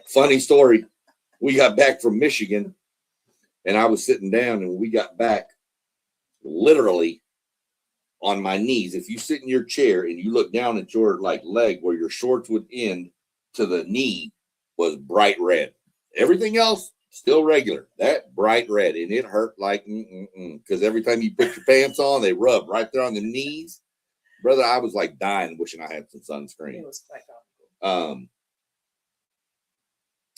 funny story. We got back from Michigan and I was sitting down and we got back literally on my knees. If you sit in your chair and you look down at your leg where your shorts would end to the knee was bright red. Everything else still regular. That bright red, and it hurt like because every time you put your pants on, they rub right there on the knees. Brother, I was like dying, wishing I had some sunscreen. It was quite comical.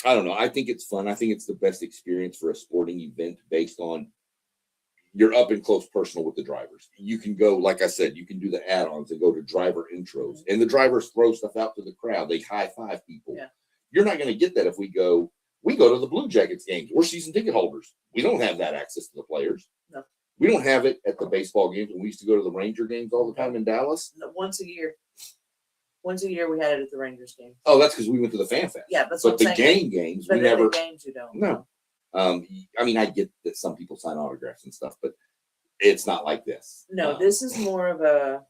I don't know. I think it's fun. I think it's the best experience for a sporting event based on you're up and close personal with the drivers. You can go, like I said, you can do the add-ons and go to driver intros. And the drivers throw stuff out to the crowd. They high-five people. Yeah. You're not going to get that if we go to the Blue Jackets games. We're season ticket holders. We don't have that access to the players. No. We don't have it at the baseball games. When we used to go to the Ranger games all the time in Dallas. Once a year. Once a year we had it at the Rangers game. Oh, that's because we went to the Fan Fest. Yeah, that's but what the I'm saying. games, But we never. the games you don't. No. I mean, I get that some people sign autographs and stuff, but it's not like this. No, this is more of a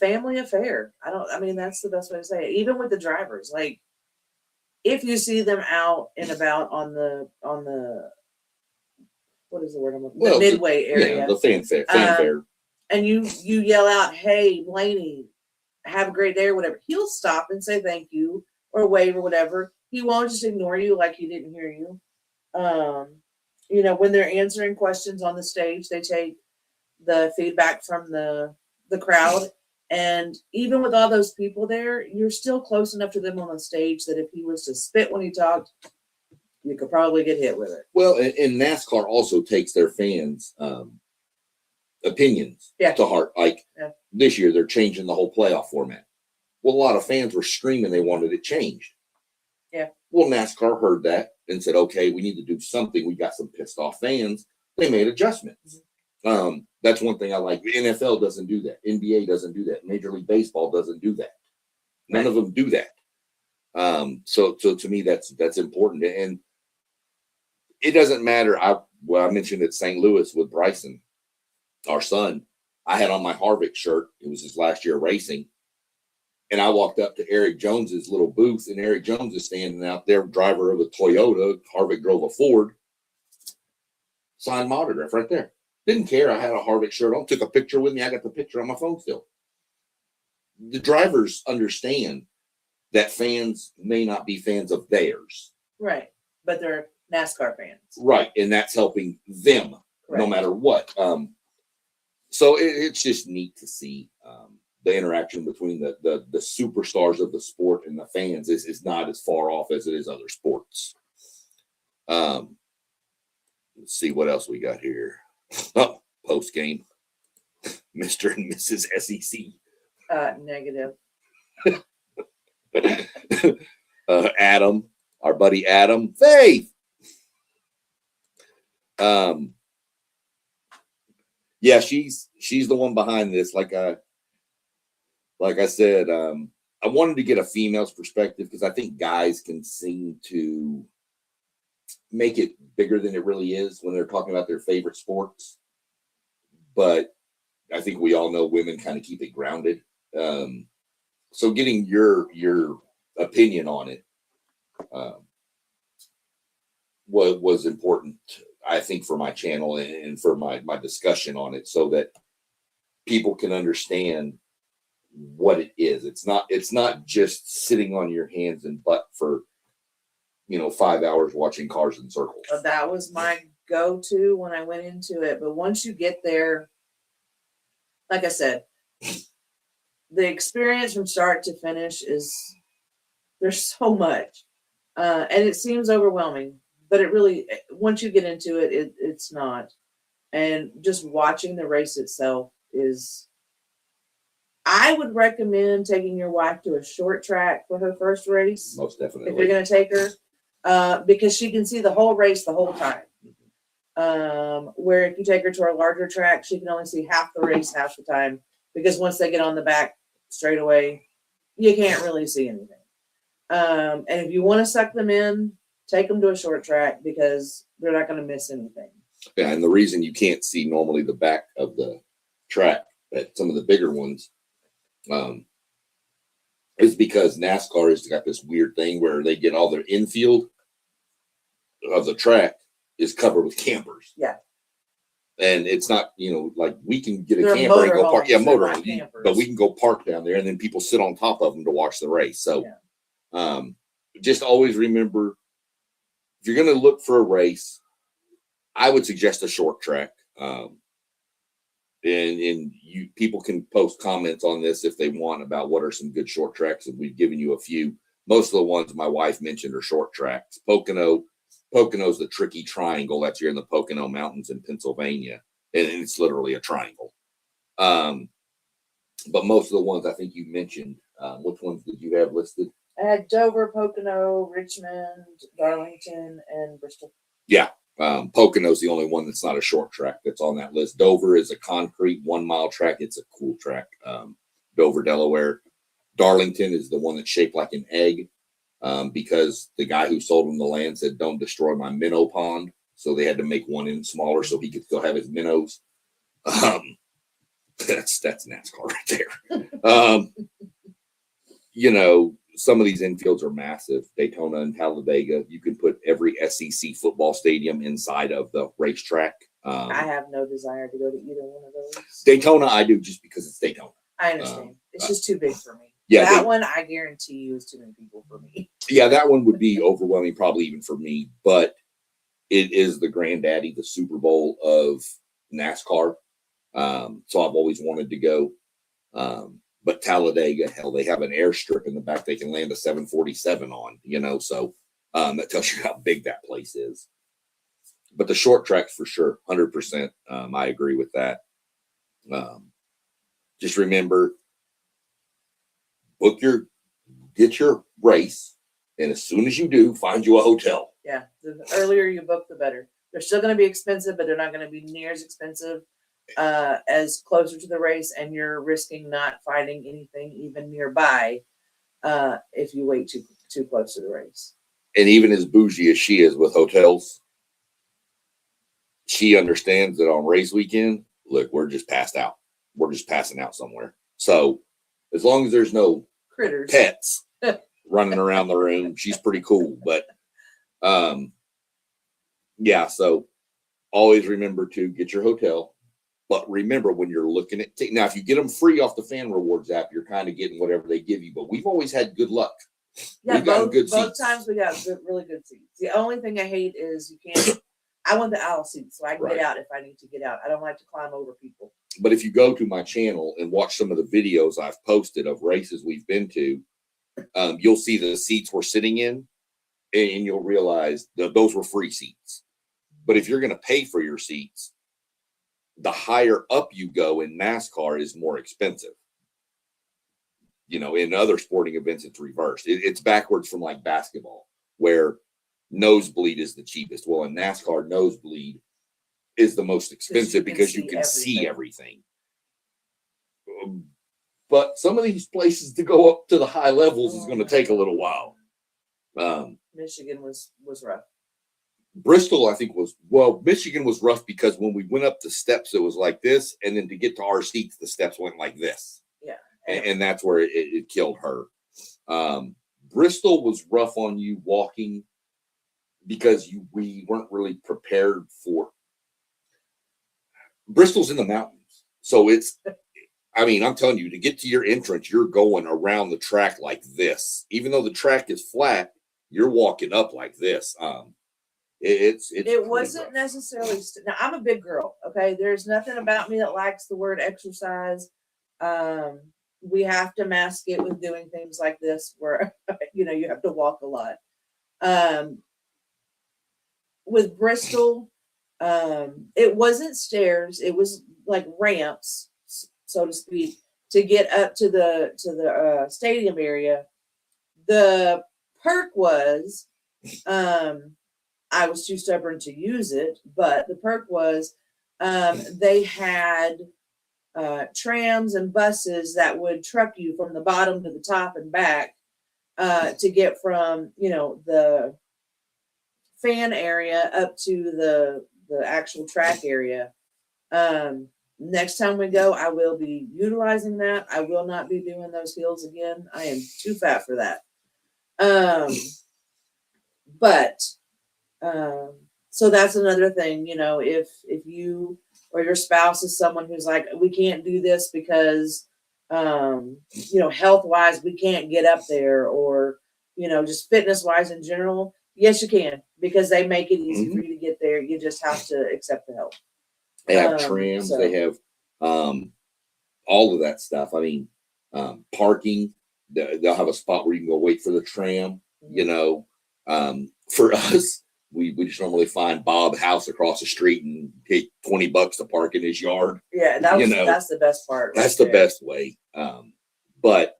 family affair. I mean, that's the best way to say it. Even with the drivers, like if you see them out and about on the what is the word? The midway area. Yeah, the fanfare. And you yell out, "Hey, Blaney, have a great day," or whatever. He'll stop and say thank you or wave or whatever. He won't just ignore you like he didn't hear you. When they're answering questions on the stage, they take the feedback from the crowd. And even with all those people there, you're still close enough to them on the stage that if he was to spit when he talked, you could probably get hit with it. Well, and NASCAR also takes their fans' opinions to heart. Like this year, they're changing the whole playoff format. Well, a lot of fans were screaming they wanted it changed. Yeah. Well, NASCAR heard that and said, okay, we need to do something. We got some pissed off fans. They made adjustments. That's one thing I like. The NFL doesn't do that. NBA doesn't do that. Major League Baseball doesn't do that. None of them do that. So to me, that's important. And it doesn't matter. I mentioned at St. Louis with Bryson, our son. I had on my Harvick shirt. It was his last year racing. And I walked up to Eric Jones's little booth, and Eric Jones is standing out there, driver of a Toyota. Harvick drove a Ford. Signed my autograph right there. Didn't care. I had a Harvick shirt on. Took a picture with me. I got the picture on my phone still. The drivers understand that fans may not be fans of theirs. Right. But they're NASCAR fans. Right. And that's helping them no matter what. So it's just neat to see the interaction between the superstars of the sport and the fans is not as far off as it is other sports. Let's see what else we got here. Oh, post game, Mr. and Mrs. SEC. Negative. Adam, our buddy Adam, Faith. Yeah, she's the one behind this. Like I said, I wanted to get a female's perspective because I think guys can seem to make it bigger than it really is when they're talking about their favorite sports. But I think we all know women kind of keep it grounded. So getting your opinion on it was important, I think, for my channel and for my discussion on it, so that people can understand what it is. It's not just sitting on your hands and butt for 5 hours watching cars in circles. That was my go-to when I went into it. But once you get there, like I said, the experience from start to finish there's so much. And it seems overwhelming, but it really, once you get into it, it's not. And just watching the race itself I would recommend taking your wife to a short track for her first race. Most If definitely. you're going to take her, because she can see the whole race the whole time. Where if you take her to a larger track, she can only see half the race half the time, because once they get on the back straightaway, you can't really see anything. And if you want to suck them in, take them to a short track, because they're not going to miss anything. Yeah, and the reason you can't see normally the back of the track at some of the bigger ones is because NASCAR has got this weird thing where they get all their infield of the track is covered with campers. Yeah. And it's not, like we can get a They're camper and go park. motorhomes, Yeah, they're not motorhome. campers. But we can go park down there and then people sit on top of them to watch the race. So just always remember, if you're going to look for a race, I would suggest a short track. And you people can post comments on this if they want about what are some good short tracks, and we've given you a few. Most of the ones my wife mentioned are short tracks. Pocono's the tricky triangle. That's here in the Pocono Mountains in Pennsylvania, and it's literally a triangle. But most of the ones I think you mentioned, which ones did you have listed? I had Dover, Pocono, Richmond, Darlington, and Bristol. Yeah. Pocono's the only one that's not a short track that's on that list. Dover is a concrete 1 mile track. It's a cool track. Dover, Delaware. Darlington is the one that's shaped like an egg, because the guy who sold him the land said, "Don't destroy my minnow pond." So they had to make one in smaller so he could still have his minnows. That's NASCAR right there. Some of these infields are massive. Daytona and Talladega. You can put every SEC football stadium inside of the racetrack. I have no desire to go to either one of those. Daytona, I do, just because it's Daytona. I understand. It's just too big for me. Yeah, that one, I guarantee you, is too many people for me. Yeah, that one would be overwhelming, probably even for me. But it is the granddaddy, the Super Bowl of NASCAR. So I've always wanted to go. But Talladega, hell, they have an airstrip in the back they can land a 747 on, so that tells you how big that place is. But the short tracks for sure, 100%. I agree with that. Just remember, get your race, and as soon as you do, find you a hotel. Yeah, the earlier you book, the better. They're still going to be expensive, but they're not going to be near as expensive as closer to the race, and you're risking not finding anything even nearby if you wait too close to the race. And even as bougie as she is with hotels, she understands that on race weekend, look, we're just passed out. We're just passing out somewhere. So as long as there's no critters, pets running around the room, she's pretty cool. But yeah, so always remember to get your hotel. But remember, when you're looking at now, if you get them free off the Fan Rewards app, you're kind of getting whatever they give you. But we've always had good luck. Yeah, both seats. Times we got really good seats. The only thing I hate is you can't. I want the aisle seats so I can get out if I need to get out. I don't like to climb over people. But if you go to my channel and watch some of the videos I've posted of races we've been to, you'll see the seats we're sitting in, and you'll realize that those were free seats. But if you're going to pay for your seats, the higher up you go in NASCAR is more expensive. In other sporting events, it's reversed. It's backwards from like basketball, where nosebleed is the cheapest. Well, in NASCAR, nosebleed is the most expensive because you can see everything. But some of these places to go up to the high levels is going to take a little while. Michigan was rough. Bristol, I think, Michigan was rough because when we went up the steps, it was like this. And then to get to our seats, the steps went like this. Yeah. And that's where it killed her. Bristol was rough on you walking because we weren't really prepared for. Bristol's in the mountains. So I'm telling you, to get to your entrance, you're going around the track like this. Even though the track is flat, you're walking up like this. It wasn't rough. Necessarily. Now, I'm a big girl. Okay, there's nothing about me that likes the word exercise. We have to mask it with doing things like this, where you have to walk a lot. With Bristol, it wasn't stairs; it was like ramps, so to speak, to get up to the stadium area. The perk was, I was too stubborn to use it, but the perk was, they had trams and buses that would truck you from the bottom to the top and back, to get from, the fan area up to the actual track area. Next time we go, I will be utilizing that. I will not be doing those hills again. I am too fat for that. So that's another thing, if you or your spouse is someone who's like, we can't do this because, health wise, we can't get up there, or, just fitness wise in general. Yes, you can, because they make it easy for you to get there. You just have to accept the help. They have trams. They have all of that stuff. I mean, parking. They'll have a spot where you can go wait for the tram. For us, we just normally find Bob's house across the street and take $20 to park in his yard. Yeah, that's the best part. That's the best way. But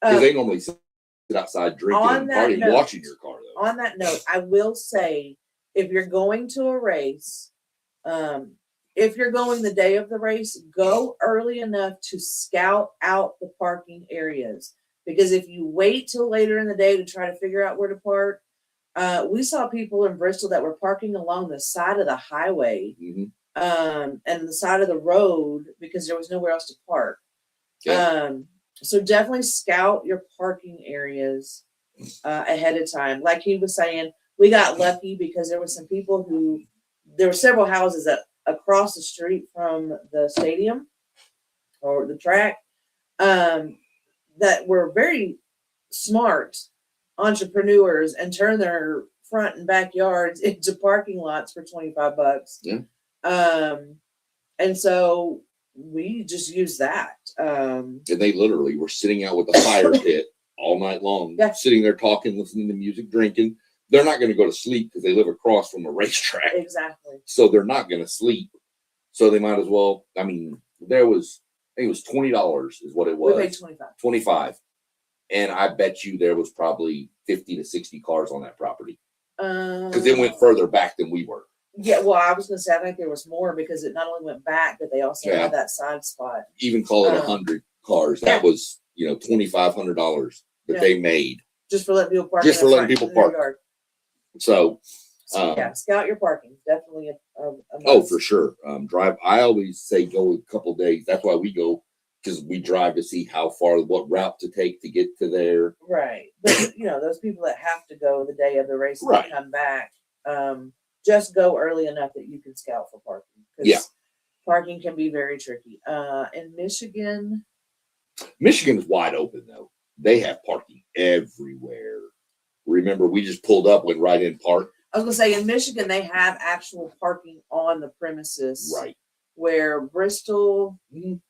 they normally sit outside drinking and partying, watching your car, though. On that note, I will say, if you're going to a race, if you're going the day of the race, go early enough to scout out the parking areas. Because if you wait till later in the day to try to figure out where to park, we saw people in Bristol that were parking along the side of the highway, and the side of the road, because there was nowhere else to park. Yeah. So definitely scout your parking areas ahead of time. Like he was saying, we got lucky because there were some people there were several houses that across the street from the stadium or the track, that were very smart entrepreneurs and turned their front and backyards into parking lots for $25. Yeah. And so we just used that. And they literally were sitting out with a fire pit all night long, sitting there talking, listening to music, drinking. They're not going to go to sleep because they live across from a racetrack. Exactly. So they're not going to sleep. So they might as well. I mean, I think it was $20 is what it was. We paid $25. And I bet you there was probably 50 to 60 cars on that property. Because it went further back than we were. Yeah, well, I was going to say, I think there was more because it not only went back, but they also had that side spot. Even call it 100 cars. That was, $2,500 that they made. Just for letting people park. Just for letting people park. So, scout your parking. Definitely a must. For sure. Drive. I always say go a couple of days. That's why we go, because we drive to see how far, what route to take to get to there. Right. But, those people that have to go the day of the race and come back, just go early enough that you can scout for parking. Yeah. Parking can be very tricky. In Michigan is wide open, though. They have parking everywhere. Remember, we just pulled up, went right in park. I was going to say, in Michigan, they have actual parking on the premises. Right. Where Bristol does,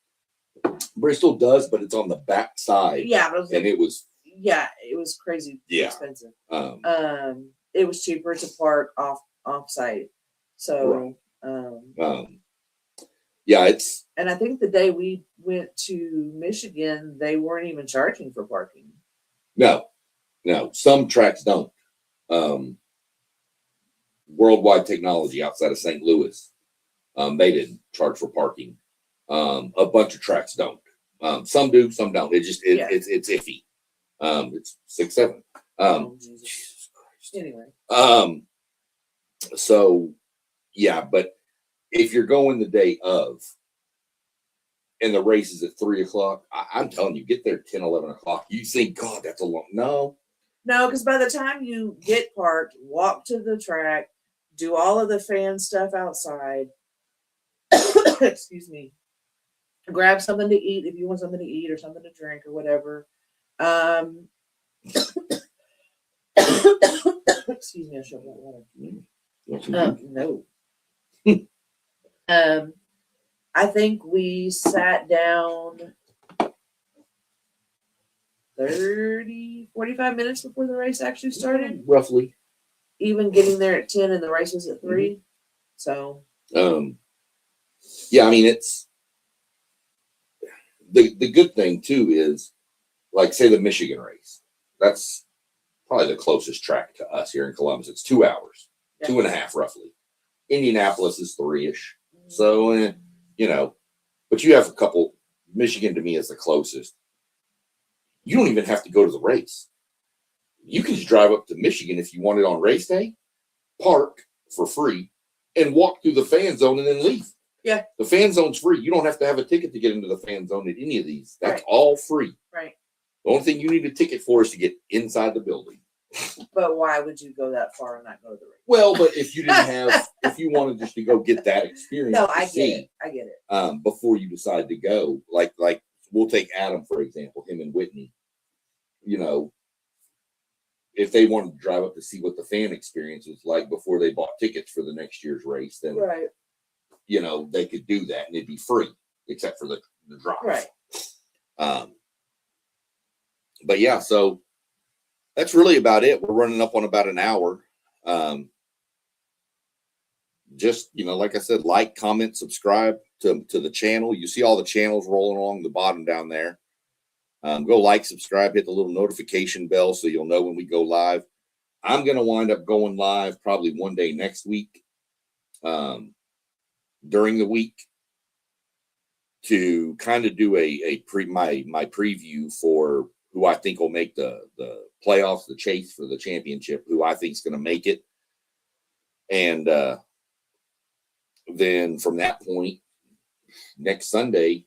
but it's on the back side. Yeah. It was crazy expensive. It was cheaper to park off site. So, it's. And I think the day we went to Michigan, they weren't even charging for parking. No, some tracks don't. Worldwide Technology outside of St. Louis, they didn't charge for parking. A bunch of tracks don't. Some do, some don't. It's iffy. It's 6-7. Jesus Christ. Anyway. So but if you're going the day of and the race is at 3:00, I'm telling you, get there 10, 11 o'clock. You think, God, that's a long. No, because by the time you get parked, walk to the track, do all of the fan stuff outside. Excuse me. Grab something to eat if you want something to eat or something to drink or whatever. Excuse me, I should have water. No. I think we sat down 45 minutes before the race actually started. Roughly. Even getting there at 10 and the race was at 3. So. I mean, the good thing too is, like, say the Michigan race. That's probably the closest track to us here in Columbus. It's 2 hours, Yeah. 2.5 roughly. Indianapolis is 3-ish. So, but you have a couple. Michigan to me is the closest. You don't even have to go to the race. You can just drive up to Michigan if you want it on race day, park for free, and walk through the fan zone and then leave. Yeah. The fan zone's free. You don't have to have a ticket to get into the fan zone at any of these. That's Right. all free. Right. The only thing you need a ticket for is to get inside the building. But why would you go that far and not go to the race? Well, but if you didn't have, if you wanted just to go get that experience, No, to I get see, it. I get it. before you decide to go, like we'll take Adam for example, him and Whitney. If they wanted to drive up to see what the fan experience was like before they bought tickets for the next year's race, then Right. they could do that and it'd be free except for the drive. Right. But yeah, so that's really about it. We're running up on about an hour. Just, like I said, like, comment, subscribe to the channel. You see all the channels rolling along the bottom down there. Go like, subscribe, hit the little notification bell so you'll know when we go live. I'm going to wind up going live probably one day next week, during the week, to kind of do my preview for who I think will make the playoffs, the chase for the championship, who I think is going to make it. And then from that point, next Sunday,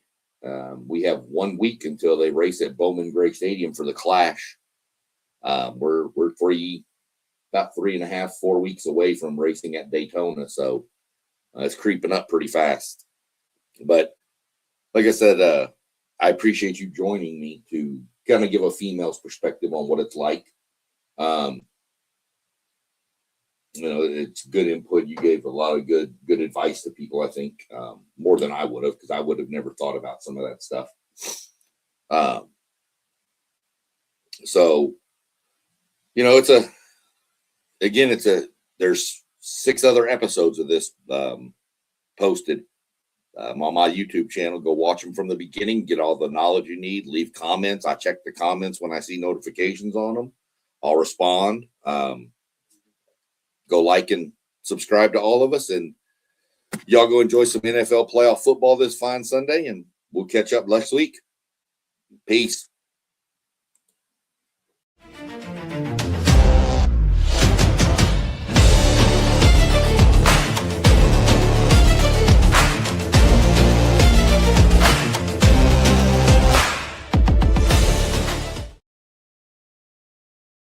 we have 1 week until they race at Bowman Gray Stadium for the Clash. We're about 3.5, 4 weeks away from racing at Daytona, so it's creeping up pretty fast. But like I said, I appreciate you joining me to kind of give a female's perspective on what it's like. It's good input. You gave a lot of good advice to people, I think, more than I would have, because I would have never thought about some of that stuff. So, there's 6 other episodes of this posted on my YouTube channel. Go watch them from the beginning, get all the knowledge you need, leave comments. I check the comments when I see notifications on them. I'll respond. Go like and subscribe to all of us, and y'all go enjoy some NFL playoff football this fine Sunday, and we'll catch up next week. Peace.